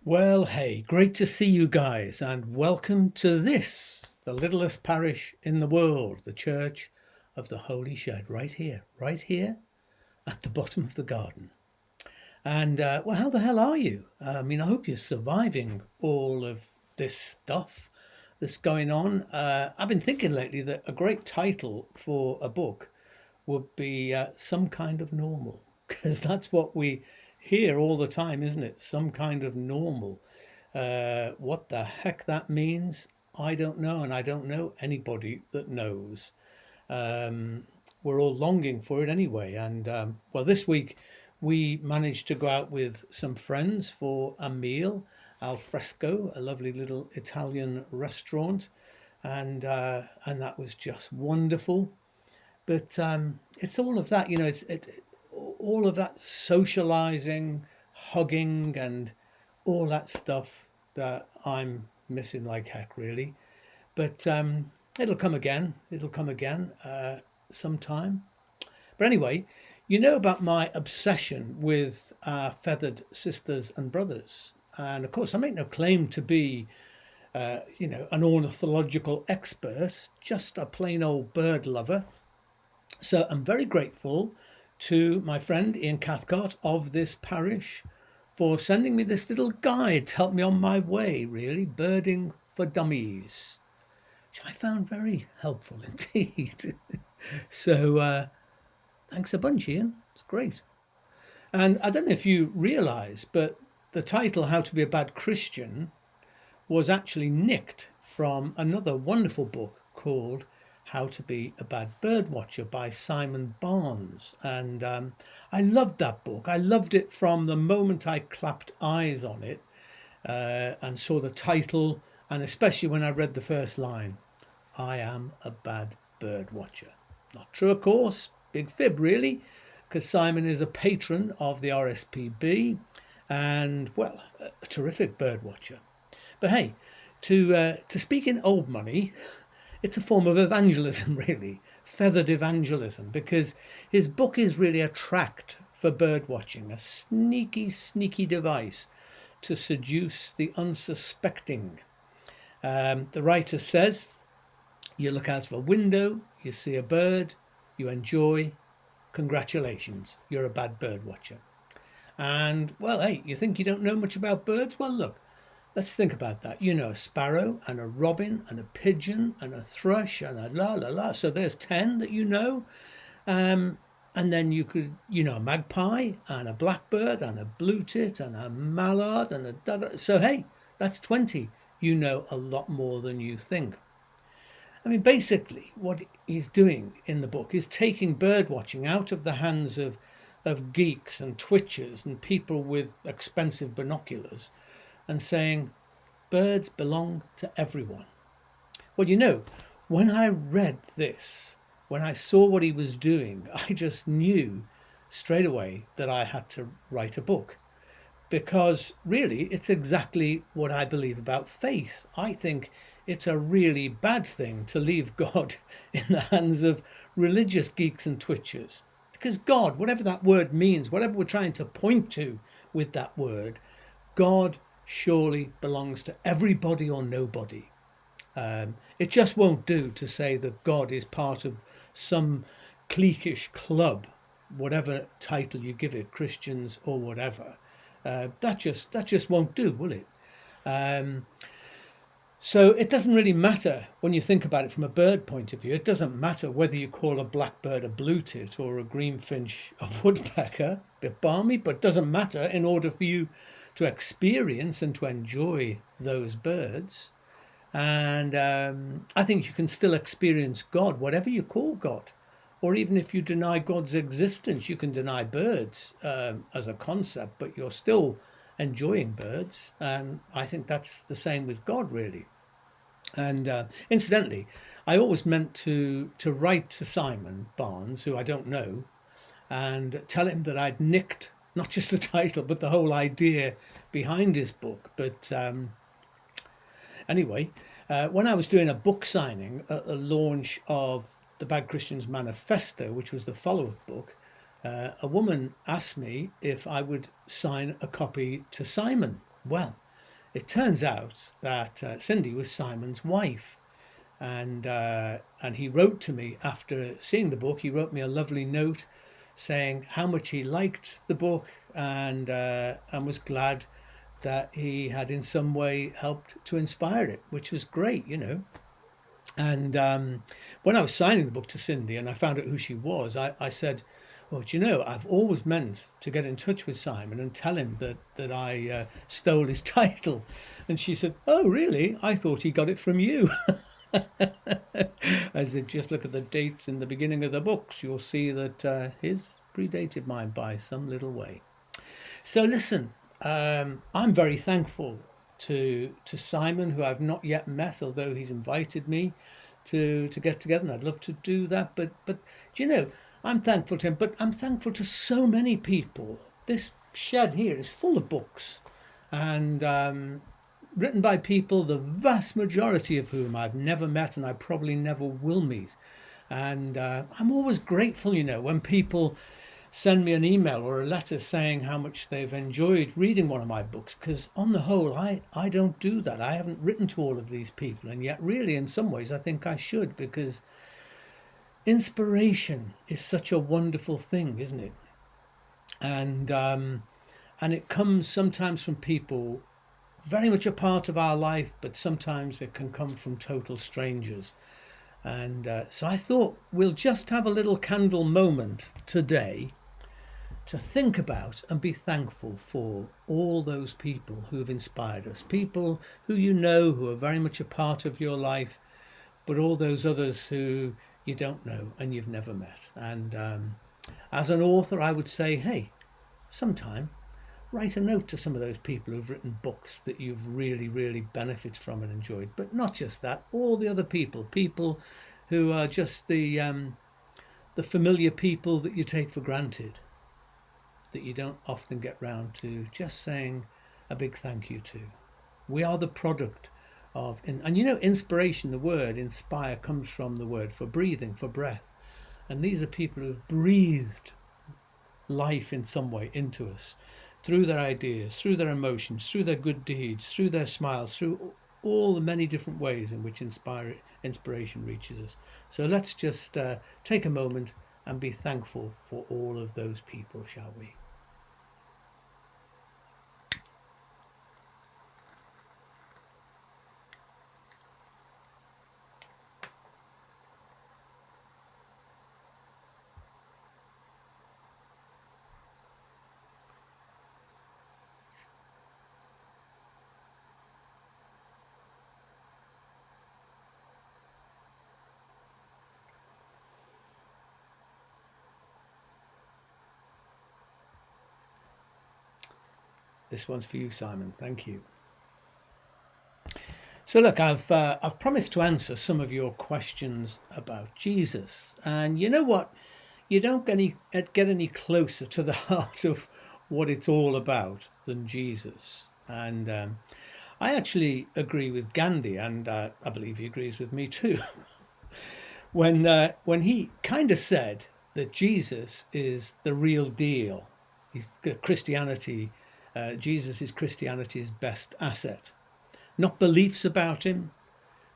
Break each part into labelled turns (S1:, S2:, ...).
S1: Well, hey, great to see you guys, and welcome to this, the littlest parish in the world, the Church of the Holy Shed, right here at the bottom of the garden. And, well, how the hell are you? I hope you're surviving all of this stuff that's going on. I've been thinking lately that a great title for a book would be Some Kind of Normal, because that's what we hear all the time, isn't it? Some kind of normal. What the heck that means, I don't know, and I don't know anybody that knows. Um, we're all longing for it anyway. And well, this week we managed to go out with some friends for a meal, al fresco, a lovely little Italian restaurant, and that was just wonderful. But it's all of that, all of that socializing, hugging, and all that stuff that I'm missing like heck, really. But it'll come again. It'll come again sometime. But anyway, you know about my obsession with feathered sisters and brothers. And of course, I make no claim to be, an ornithological expert, just a plain old bird lover. So I'm very grateful to my friend Ian Cathcart of this parish for sending me this little guide to help me on my way, really, birding for dummies, which I found very helpful indeed. So thanks a bunch, Ian. It's great. And I don't know if you realise, but the title How to Be a Bad Christian was actually nicked from another wonderful book called How to Be a Bad Birdwatcher by Simon Barnes. And I loved that book. I loved it from the moment I clapped eyes on it and saw the title, and especially when I read the first line, I am a bad bird watcher. Not true, of course. Big fib, really, because Simon is a patron of the RSPB and, well, a terrific bird watcher. But hey, to speak in old money, it's a form of evangelism, really, feathered evangelism, because his book is really a tract for bird watching, a sneaky, sneaky device to seduce the unsuspecting. The writer says, you look out of a window, you see a bird, you enjoy, congratulations, you're a bad bird watcher. And, well, hey, you think you don't know much about birds? Well, look, let's think about that. You know, a sparrow and a robin and a pigeon and a thrush and a la la la. So there's 10 that you know. And then you could, a magpie and a blackbird and a blue tit and a mallard and a da. So, hey, that's 20. You know a lot more than you think. I mean, basically, what he's doing in the book is taking bird watching out of the hands of geeks and twitchers and people with expensive binoculars and saying, birds belong to everyone. Well, when I read this, when I saw what he was doing, I just knew straight away that I had to write a book. Because really, it's exactly what I believe about faith. I think it's a really bad thing to leave God in the hands of religious geeks and twitchers. Because God, whatever that word means, whatever we're trying to point to with that word, God surely belongs to everybody or nobody. It just won't do to say that God is part of some cliquish club, whatever title you give it, Christians or whatever. That just won't do, will it? So it doesn't really matter when you think about it from a bird point of view. It doesn't matter whether you call a blackbird a blue tit or a greenfinch a woodpecker, a bit balmy, but it doesn't matter in order for you to experience and to enjoy those birds. And I think you can still experience God, whatever you call God. Or even if you deny God's existence, you can deny birds as a concept, but you're still enjoying birds. And I think that's the same with God, really. And incidentally, I always meant to write to Simon Barnes, who I don't know, and tell him that I'd nicked not just the title, but the whole idea behind his book. But anyway, when I was doing a book signing at the launch of the Bad Christians Manifesto, which was the follow-up book, a woman asked me if I would sign a copy to Simon. Well, it turns out that Cindy was Simon's wife. And he wrote to me after seeing the book. He wrote me a lovely note saying how much he liked the book and was glad that he had in some way helped to inspire it, which was great, you know. And when I was signing the book to Cindy and I found out who she was, I said, "Well, do you know, I've always meant to get in touch with Simon and tell him that I stole his title." And she said, "Oh, really? I thought he got it from you." I said, "Just look at the dates in the beginning of the books. You'll see that his predated mine by some little way." So listen, I'm very thankful to Simon, who I've not yet met, although he's invited me to get together, and I'd love to do that. But do you know, I'm thankful to him, but I'm thankful to so many people. This shed here is full of books, and written by people, the vast majority of whom I've never met and I probably never will meet. And I'm always grateful, you know, when people send me an email or a letter saying how much they've enjoyed reading one of my books, because on the whole, I don't do that. I haven't written to all of these people, and yet really in some ways I think I should, because inspiration is such a wonderful thing, isn't it? And it comes sometimes from people very much a part of our life, but sometimes it can come from total strangers. And so I thought we'll just have a little candle moment today to think about and be thankful for all those people who have inspired us, people who you know, who are very much a part of your life, but all those others who you don't know and you've never met. And as an author, I would say, hey, sometime write a note to some of those people who've written books that you've really, really benefited from and enjoyed. But not just that, all the other people who are just the familiar people that you take for granted, that you don't often get round to just saying a big thank you to. We are the product of, and you know, inspiration, the word inspire comes from the word for breathing, for breath. And these are people who've breathed life in some way into us, through their ideas, through their emotions, through their good deeds, through their smiles, through all the many different ways in which inspiration reaches us. So let's just take a moment and be thankful for all of those people, shall we? This one's for you, Simon. Thank you. So look, I've promised to answer some of your questions about Jesus, and you know what? You don't get any closer to the heart of what it's all about than Jesus. And I actually agree with Gandhi, and I believe he agrees with me too, when he kind of said that Jesus is the real deal. He's Christianity. Jesus is Christianity's best asset. Not beliefs about him,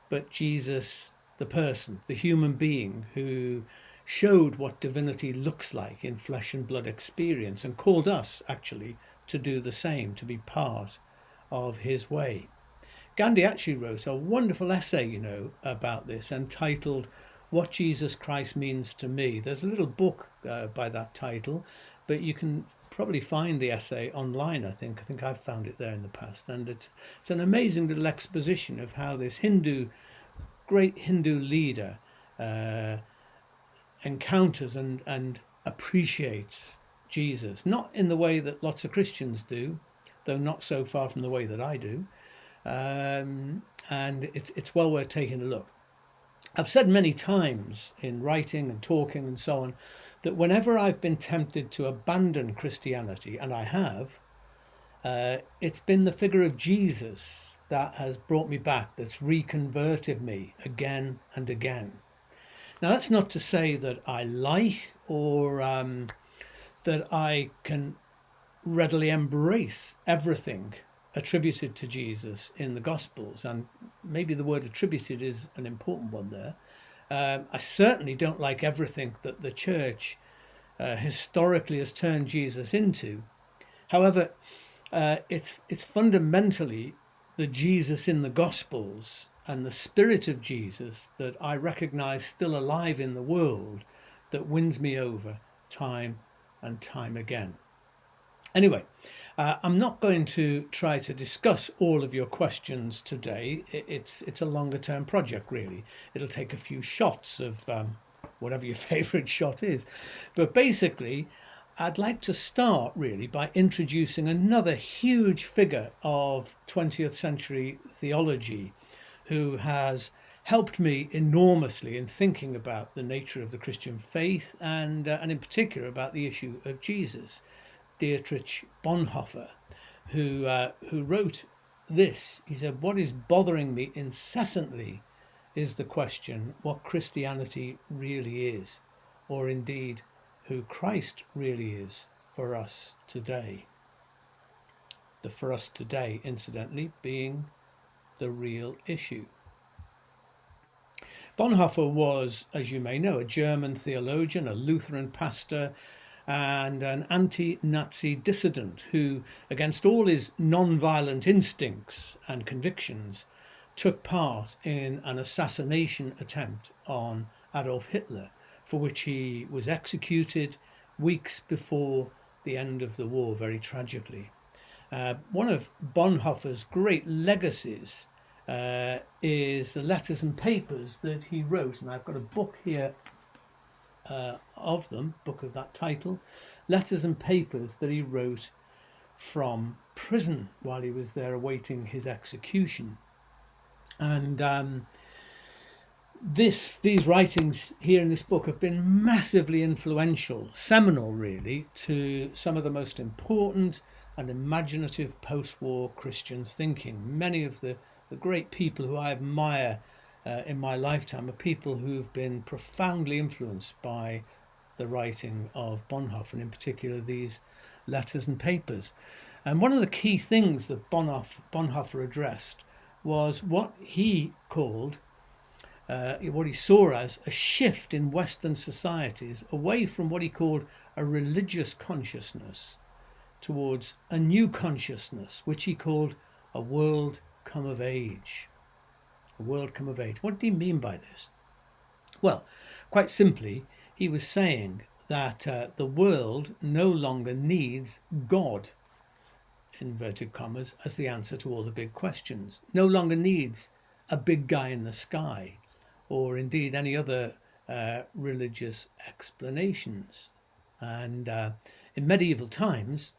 S1: but Jesus, the person, the human being who showed what divinity looks like in flesh and blood experience and called us actually to do the same, to be part of his way. Gandhi actually wrote a wonderful essay, you know, about this, entitled "What Jesus Christ Means to Me." There's a little book by that title, but you can probably find the essay online. I think I've found it there in the past, and it's an amazing little exposition of how this great Hindu leader encounters and appreciates Jesus, not in the way that lots of Christians do, though not so far from the way that I do. And it's well worth taking a look. I've said many times in writing and talking and so on that whenever I've been tempted to abandon Christianity, and I have, it's been the figure of Jesus that has brought me back, that's reconverted me again and again. Now, that's not to say that I like or that I can readily embrace everything attributed to Jesus in the Gospels, and maybe the word attributed is an important one there. I certainly don't like everything that the church historically has turned Jesus into. However, it's fundamentally the Jesus in the Gospels and the spirit of Jesus that I recognize still alive in the world that wins me over time and time again. Anyway, I'm not going to try to discuss all of your questions today. It's a longer term project, really. It'll take a few shots of whatever your favourite shot is. But basically, I'd like to start really by introducing another huge figure of 20th century theology who has helped me enormously in thinking about the nature of the Christian faith and in particular about the issue of Jesus. Dietrich Bonhoeffer, who wrote this. He said, "What is bothering me incessantly is the question what Christianity really is, or indeed who Christ really is for us today." The for us today, incidentally, being the real issue. Bonhoeffer was, as you may know, a German theologian, a Lutheran pastor, and an anti-Nazi dissident who, against all his non-violent instincts and convictions, took part in an assassination attempt on Adolf Hitler, for which he was executed weeks before the end of the war, very tragically. One of Bonhoeffer's great legacies is the letters and papers that he wrote, and I've got a book here of them, book of that title, letters and papers that he wrote from prison while he was there awaiting his execution. And these writings here in this book have been massively influential, seminal really, to some of the most important and imaginative post-war Christian thinking. Many of the great people who I admire in my lifetime are people who've been profoundly influenced by the writing of Bonhoeffer, and in particular these letters and papers. And one of the key things that Bonhoeffer addressed was what he called, what he saw as a shift in Western societies away from what he called a religious consciousness towards a new consciousness, which he called a world come of age. A world come of age. What did he mean by this? Well, quite simply, he was saying that the world no longer needs God, inverted commas, as the answer to all the big questions. No longer needs a big guy in the sky, or indeed any other religious explanations. And in medieval times,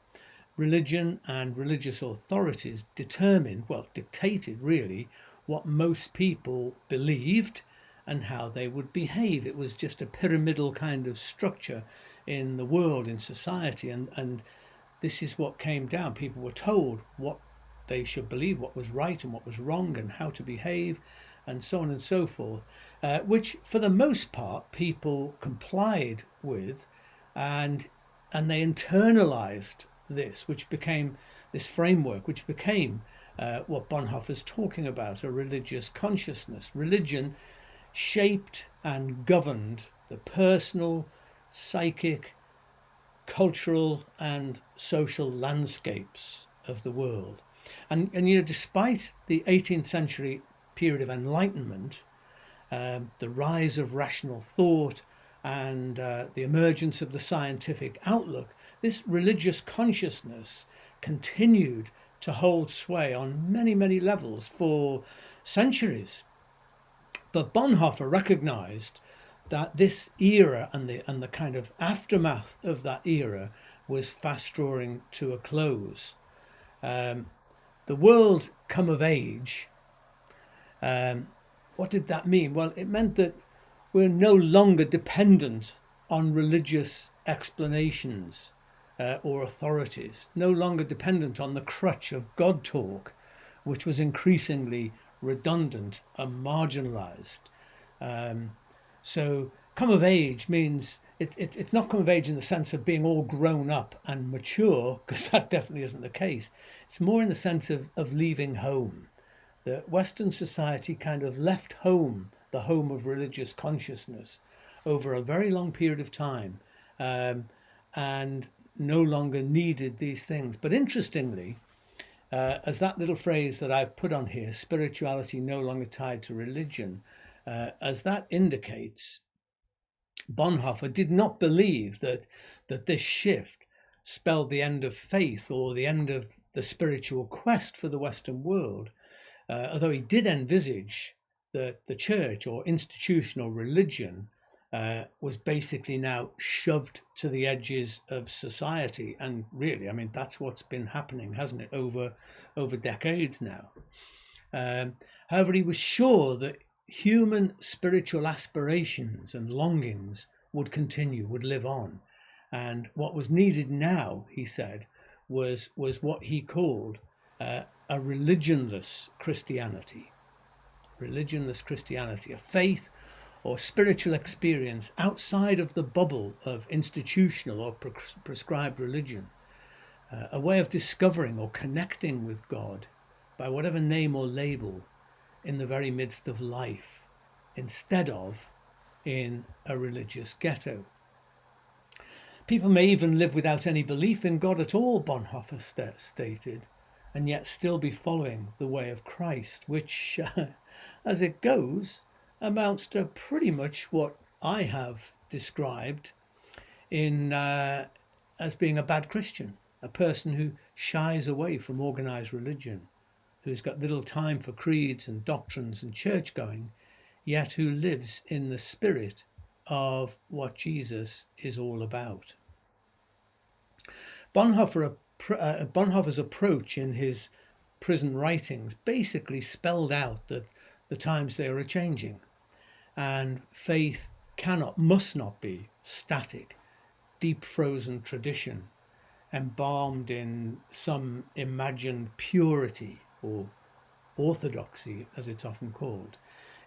S1: religion and religious authorities dictated really what most people believed and how they would behave. It was just a pyramidal kind of structure in the world, in society, and this is what came down. People were told what they should believe, what was right and what was wrong, and how to behave, and so on and so forth, which for the most part people complied with, and they internalized this, which became this framework, which became what Bonhoeffer's talking about, a religious consciousness. Religion shaped and governed the personal, psychic, cultural and social landscapes of the world. And despite the 18th century period of enlightenment, the rise of rational thought and the emergence of the scientific outlook, this religious consciousness continued to hold sway on many, many levels for centuries. But Bonhoeffer recognized that this era and the kind of aftermath of that era was fast drawing to a close. The world come of age, what did that mean? Well, it meant that we're no longer dependent on religious explanations or authorities, no longer dependent on the crutch of God talk, which was increasingly redundant and marginalized. So come of age means it's not come of age in the sense of being all grown up and mature, because that definitely isn't the case. It's more in the sense of leaving home. That Western society kind of left home, the home of religious consciousness, over a very long period of time, and no longer needed these things. But interestingly, as that little phrase that I've put on here, spirituality no longer tied to religion, as that indicates, Bonhoeffer did not believe that this shift spelled the end of faith or the end of the spiritual quest for the Western world, although he did envisage that the church or institutional religion was basically now shoved to the edges of society. And really, I mean, that's what's been happening, hasn't it, over decades now. However, he was sure that human spiritual aspirations and longings would continue, would live on. And what was needed now, he said, was what he called a religionless Christianity. Religionless Christianity, a faith or spiritual experience outside of the bubble of institutional or prescribed religion, a way of discovering or connecting with God by whatever name or label in the very midst of life, instead of in a religious ghetto. People may even live without any belief in God at all, Bonhoeffer stated, and yet still be following the way of Christ, which, as it goes, amounts to pretty much what I have described in as being a bad Christian, a person who shies away from organized religion, who's got little time for creeds and doctrines and church going, yet who lives in the spirit of what Jesus is all about. Bonhoeffer's approach in his prison writings basically spelled out that the times they are changing, and faith must not be static, deep frozen tradition, embalmed in some imagined purity or orthodoxy, as it's often called.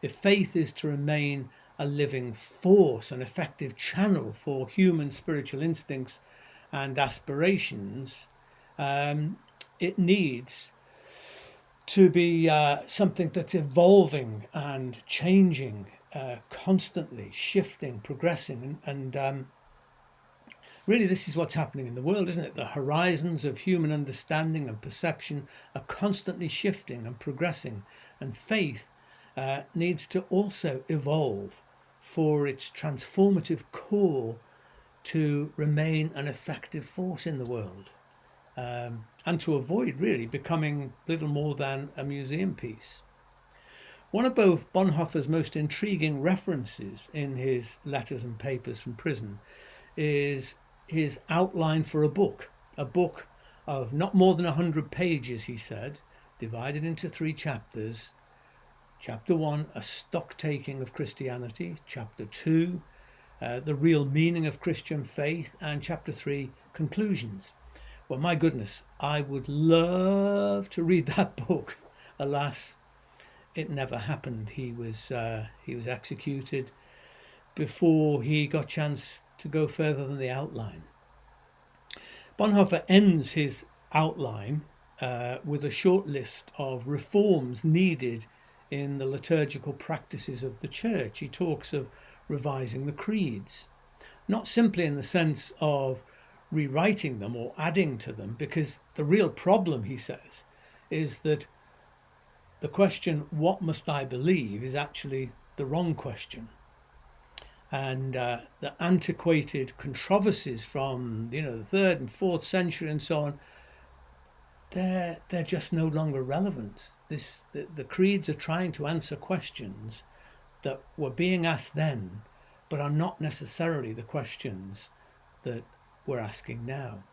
S1: If faith is to remain a living force, an effective channel for human spiritual instincts and aspirations, it needs to be something that's evolving and changing, constantly shifting, progressing, and really, this is what's happening in the world, isn't it? The horizons of human understanding and perception are constantly shifting and progressing, and faith needs to also evolve for its transformative core to remain an effective force in the world, and to avoid really becoming little more than a museum piece. One of both Bonhoeffer's most intriguing references in his letters and papers from prison is his outline for a book of not more than 100 pages, he said, divided into 3 chapters. Chapter 1, a stock taking of Christianity. Chapter 2, the real meaning of Christian faith. And chapter 3, conclusions. Well, my goodness, I would love to read that book. Alas, it never happened. He was executed before he got a chance to go further than the outline. Bonhoeffer ends his outline with a short list of reforms needed in the liturgical practices of the church. He talks of revising the creeds, not simply in the sense of rewriting them or adding to them, because the real problem, he says, is that the question, what must I believe, is actually the wrong question. And the antiquated controversies from the 3rd and 4th century and so on, they're just no longer relevant. The creeds are trying to answer questions that were being asked then, but are not necessarily the questions that we're asking now.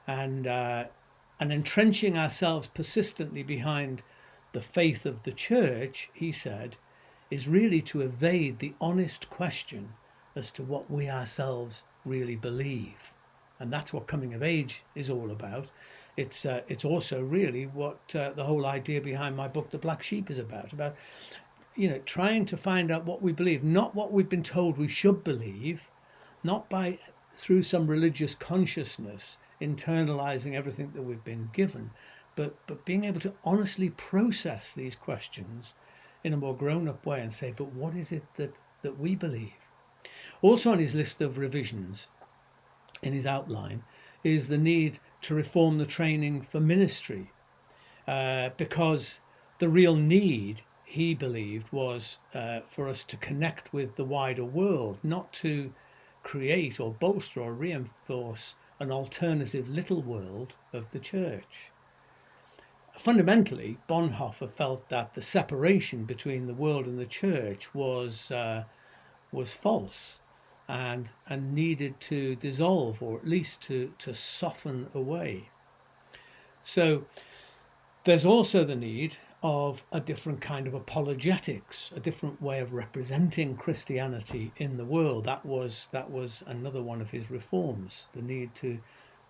S1: And entrenching ourselves persistently behind the faith of the church, he said, is really to evade the honest question as to what we ourselves really believe. And that's what coming of age is all about. It's also really what the whole idea behind my book, The Black Sheep, is about trying to find out what we believe, not what we've been told we should believe, not by through some religious consciousness, internalizing everything that we've been given, but being able to honestly process these questions in a more grown-up way and say, but what is it that we believe? Also on his list of revisions in his outline is the need to reform the training for ministry, because the real need, he believed, was for us to connect with the wider world, not to create or bolster or reinforce an alternative little world of the church. Fundamentally, Bonhoeffer felt that the separation between the world and the church was false, and needed to dissolve, or at least to soften away. So there's also the need of a different kind of apologetics, a different way of representing Christianity in the world. That was another one of his reforms, the need to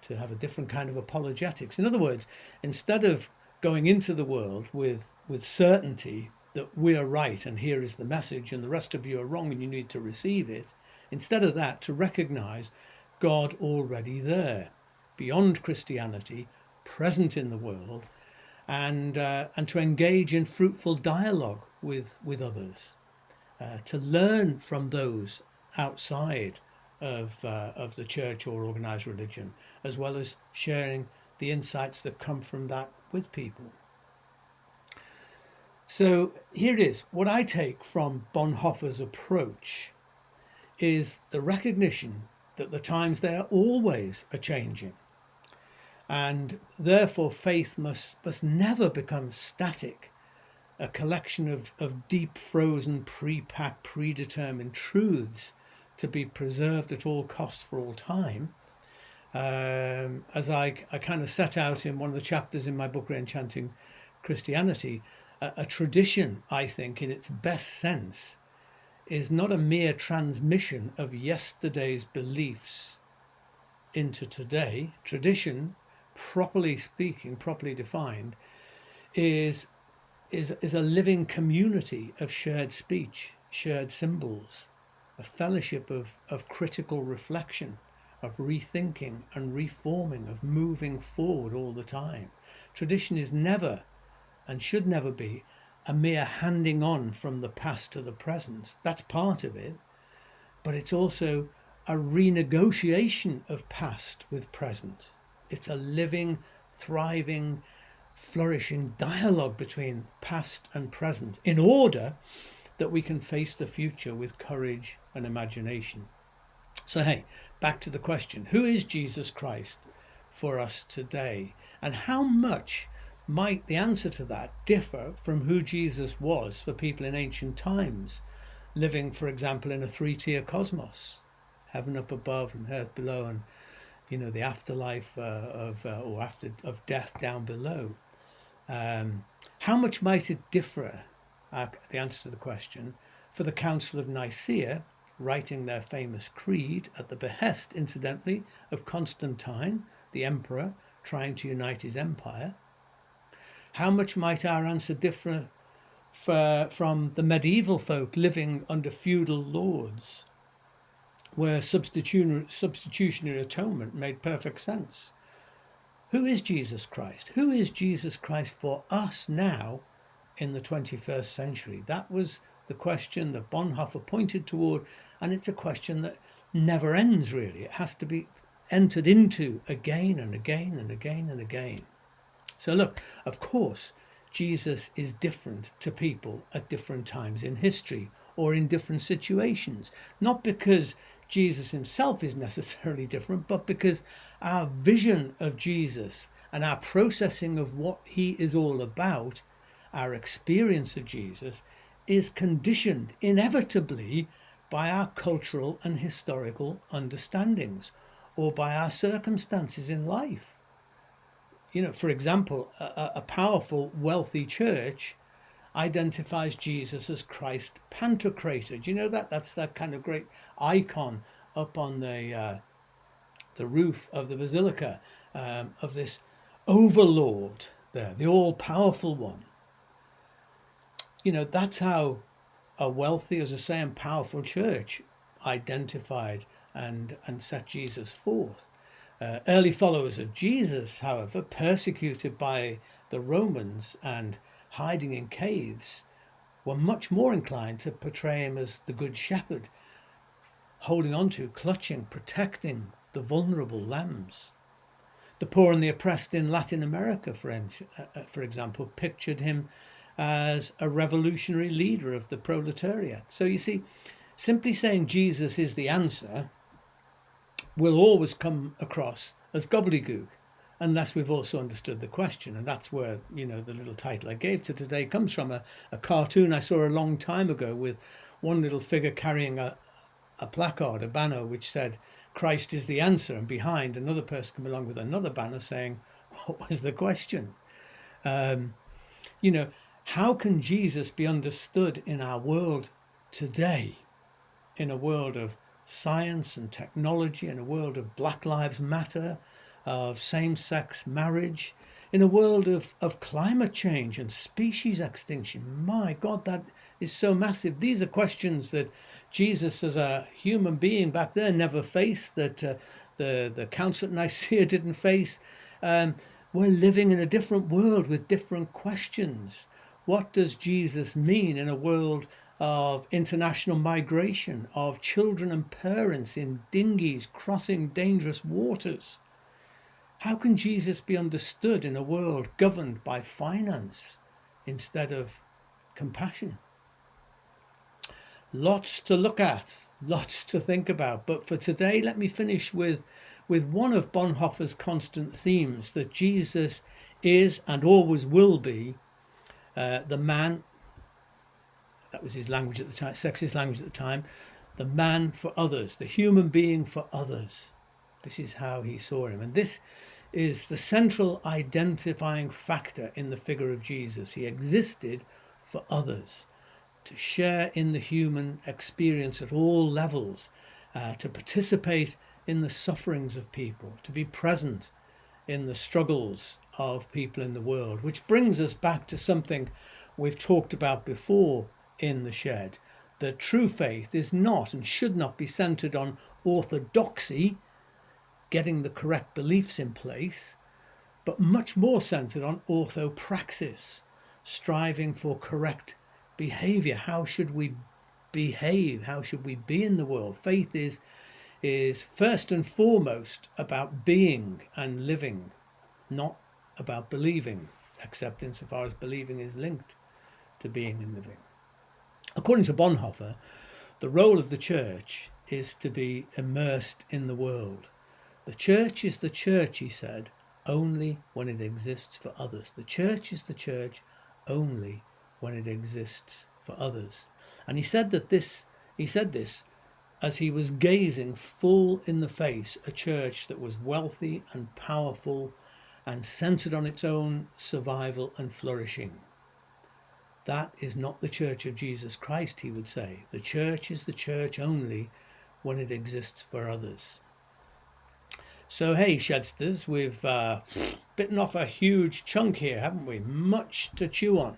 S1: have a different kind of apologetics. In other words, instead of going into the world with certainty that we are right and here is the message and the rest of you are wrong and you need to receive it, instead of that, to recognize God already there, beyond Christianity, present in the world, and to engage in fruitful dialogue with others, to learn from those outside of the church or organized religion, as well as sharing the insights that come from that with people. So here it is. What I take from Bonhoeffer's approach is the recognition that the times they are always a-changing, and therefore faith must never become static, a collection of deep frozen, pre-packed, predetermined truths to be preserved at all costs for all time. As I kind of set out in one of the chapters in my book, Re-Enchanting Christianity, a tradition, I think, in its best sense, is not a mere transmission of yesterday's beliefs into today. Tradition, properly speaking, properly defined, is a living community of shared speech, shared symbols, a fellowship of critical reflection, of rethinking and reforming, of moving forward all the time. Tradition is never, and should never be, a mere handing on from the past to the present. That's part of it, but it's also a renegotiation of past with present. It's a living, thriving, flourishing dialogue between past and present, in order that we can face the future with courage and imagination. So hey, back to the question, who is Jesus Christ for us today? And how much might the answer to that differ from who Jesus was for people in ancient times, living, for example, in a three-tier cosmos, heaven up above and earth below, and the afterlife of death down below? How much might it differ, the answer to the question, for the Council of Nicaea, writing their famous creed at the behest, incidentally, of Constantine, the emperor, trying to unite his empire? How much might our answer differ from the medieval folk living under feudal lords, where substitutionary atonement made perfect sense? Who is Jesus Christ? Who is Jesus Christ for us now in the 21st century? That was the question that Bonhoeffer pointed toward, and it's a question that never ends, really. It has to be entered into again and again and again and again. So look, of course, Jesus is different to people at different times in history or in different situations, not because Jesus himself is necessarily different, but because our vision of Jesus and our processing of what he is all about, our experience of Jesus, is conditioned inevitably by our cultural and historical understandings, or by our circumstances in life. For example, a powerful, wealthy church identifies Jesus as Christ Pantocrator. Do you know that? That's that kind of great icon up on the roof of the basilica, of this overlord there, the all-powerful one. That's how a wealthy, as I say, and powerful church identified and set Jesus forth. Early followers of Jesus, however, persecuted by the Romans and hiding in caves, were much more inclined to portray him as the good shepherd, holding on to, clutching, protecting the vulnerable lambs. The poor and the oppressed in Latin America, for example, pictured him as a revolutionary leader of the proletariat. So you see, simply saying Jesus is the answer will always come across as gobbledygook unless we've also understood the question. And that's where, the little title I gave to today comes from, a cartoon I saw a long time ago with one little figure carrying a placard, a banner, which said, Christ is the answer, and behind another person come along with another banner saying, what was the question? How can Jesus be understood in our world today, in a world of science and technology, in a world of Black Lives Matter, of same-sex marriage, in a world of climate change and species extinction? My God, that is so massive. These are questions that Jesus as a human being back there never faced, that the Council at Nicaea didn't face. We're living in a different world with different questions. What does Jesus mean in a world of international migration, of children and parents in dinghies crossing dangerous waters? How can Jesus be understood in a world governed by finance instead of compassion? Lots to look at, lots to think about. But for today, let me finish with one of Bonhoeffer's constant themes, that Jesus is and always will be the man, that was his language at the time, sexist language at the time, the man for others, the human being for others. This is how he saw him. And this is the central identifying factor in the figure of Jesus. He existed for others, to share in the human experience at all levels, to participate in the sufferings of people, to be present in the struggles of people in the world, which brings us back to something we've talked about before in the shed, that true faith is not and should not be centered on orthodoxy, getting the correct beliefs in place, but much more centered on orthopraxis, striving for correct behavior. How should we behave? How should we be in the world? Faith is first and foremost about being and living, not about believing, except insofar as believing is linked to being and living. According to Bonhoeffer, the role of the church is to be immersed in the world. The church is the church, he said, only when it exists for others. The church is the church only when it exists for others. And he said this as he was gazing full in the face a church that was wealthy and powerful and centered on its own survival and flourishing. That is not the church of Jesus Christ, he would say. The church is the church only when it exists for others. So hey, Shedsters, we've bitten off a huge chunk here, haven't we? Much to chew on,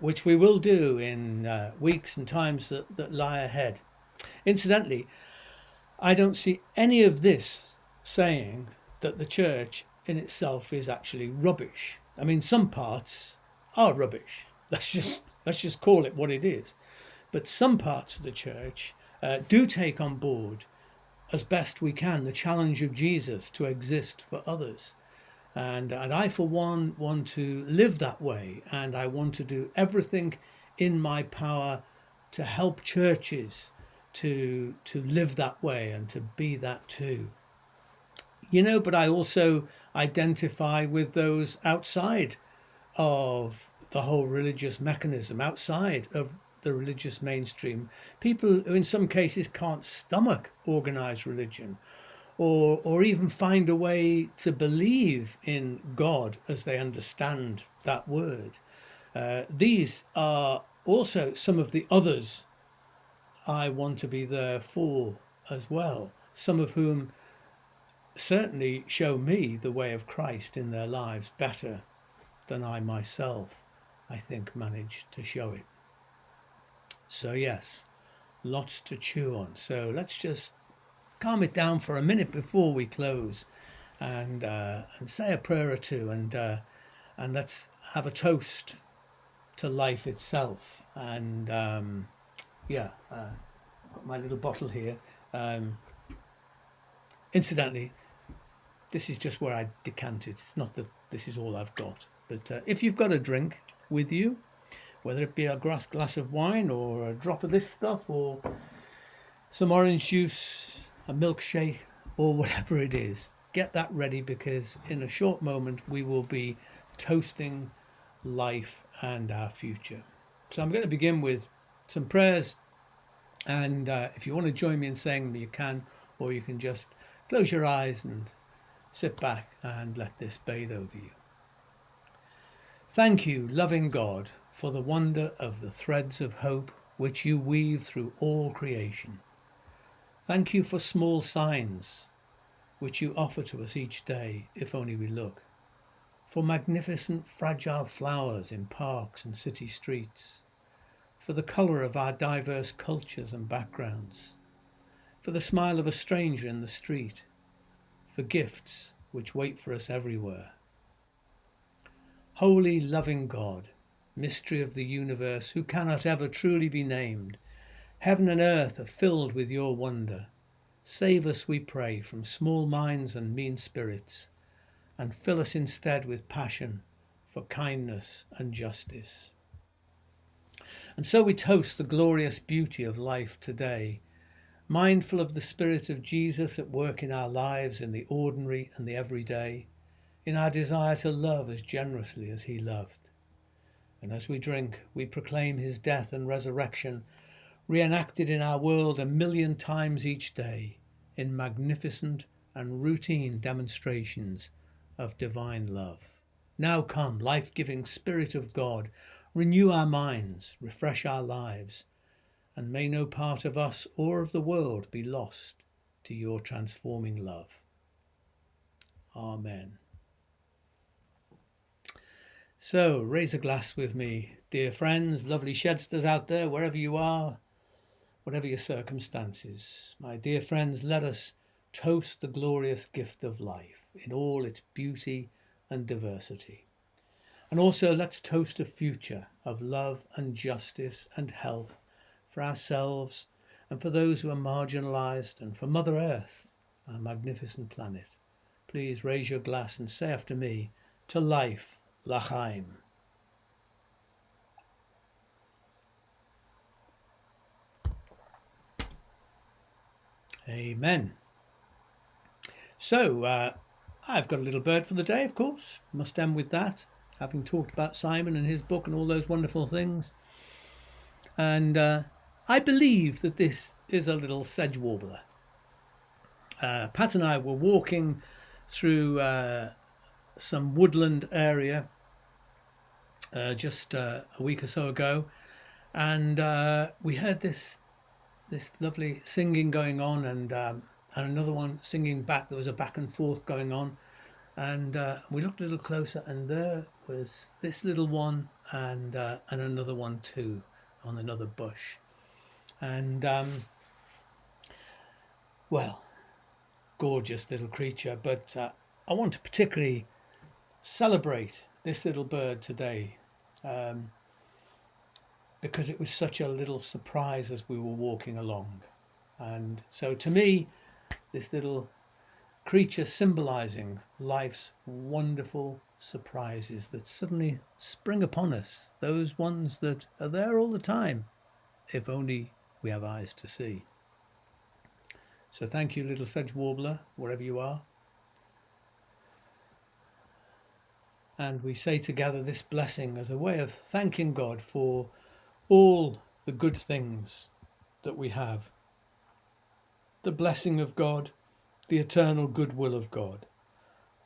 S1: which we will do in weeks and times that lie ahead. Incidentally, I don't see any of this saying that the church in itself is actually rubbish. I mean, some parts are rubbish. Let's just call it what it is. But some parts of the church do take on board, as best we can, the challenge of Jesus to exist for others. And I, for one, want to live that way. And I want to do everything in my power to help churches to live that way and to be that too. But I also identify with those outside of the whole religious mechanism, outside of the religious mainstream, people who in some cases can't stomach organized religion or even find a way to believe in God as they understand that word. These are also some of the others I want to be there for as well, some of whom certainly show me the way of Christ in their lives better than I myself, I think, managed to show it. So yes, lots to chew on. So let's just calm it down for a minute before we close, and say a prayer or two, and let's have a toast to life itself. And got my little bottle here. Incidentally, this is just where I decant it. It's not that this is all I've got. But if you've got a drink with you, whether it be a glass of wine or a drop of this stuff or some orange juice, a milkshake, or whatever it is, get that ready, because in a short moment we will be toasting life and our future. So I'm going to begin with some prayers, and if you want to join me in saying them, you can, or you can just close your eyes and sit back and let this bathe over you. Thank you, loving God, for the wonder of the threads of hope which you weave through all creation. Thank you for small signs which you offer to us each day, if only we look. For magnificent fragile flowers in parks and city streets. For the colour of our diverse cultures and backgrounds. For the smile of a stranger in the street. For gifts which wait for us everywhere. Holy, loving God, mystery of the universe, who cannot ever truly be named, heaven and earth are filled with your wonder. Save us, we pray, from small minds and mean spirits, and fill us instead with passion for kindness and justice. And so we toast the glorious beauty of life today, mindful of the Spirit of Jesus at work in our lives, in the ordinary and the everyday, in our desire to love as generously as he loved. And as we drink, we proclaim his death and resurrection, reenacted in our world 1,000,000 times each day, in magnificent and routine demonstrations of divine love. Now come, life-giving Spirit of God, renew our minds, refresh our lives, and may no part of us or of the world be lost to your transforming love. Amen. So, raise a glass with me, dear friends, lovely shedsters out there, wherever you are, whatever your circumstances. My dear friends, let us toast the glorious gift of life in all its beauty and diversity. And also let's toast a future of love and justice and health for ourselves and for those who are marginalised, and for Mother Earth, our magnificent planet. Please raise your glass and say after me, to life, L'chaim. Amen. So, I've got a little bird for the day, of course. Must end with that, having talked about Simon and his book and all those wonderful things. And I believe that this is a little sedge warbler. Pat and I were walking through some woodland area just a week or so ago, and we heard this lovely singing going on, and another one singing back. There was a back and forth going on, and we looked a little closer, and there was this little one and another one too on another bush, and well, gorgeous little creature. But I want to particularly celebrate this little bird today, because it was such a little surprise as we were walking along. And so to me, this little creature symbolizing life's wonderful surprises that suddenly spring upon us, those ones that are there all the time, if only we have eyes to see. So thank you, little sedge warbler, wherever you are. And we say together this blessing as a way of thanking God for all the good things that we have. The blessing of God, the eternal goodwill of God,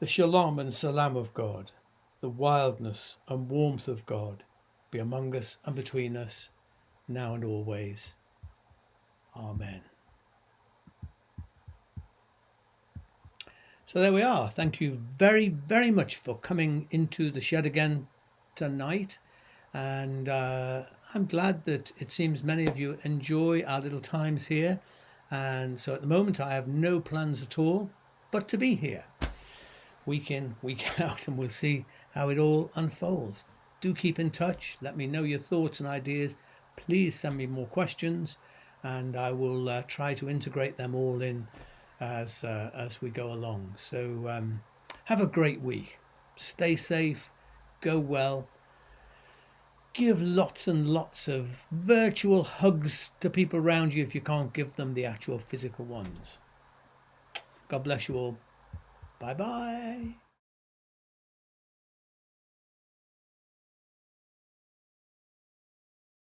S1: the shalom and salam of God, the wildness and warmth of God be among us and between us, now and always. Amen. So there we are. Thank you very, very much for coming into the shed again tonight. And I'm glad that it seems many of you enjoy our little times here. And so at the moment, I have no plans at all but to be here week in, week out, and we'll see how it all unfolds. Do keep in touch. Let me know your thoughts and ideas. Please send me more questions, and I will try to integrate them all in as we go along. So have a great week. Stay safe. Go well. Give lots and lots of virtual hugs to people around you if you can't give them the actual physical ones. God bless you all. Bye bye.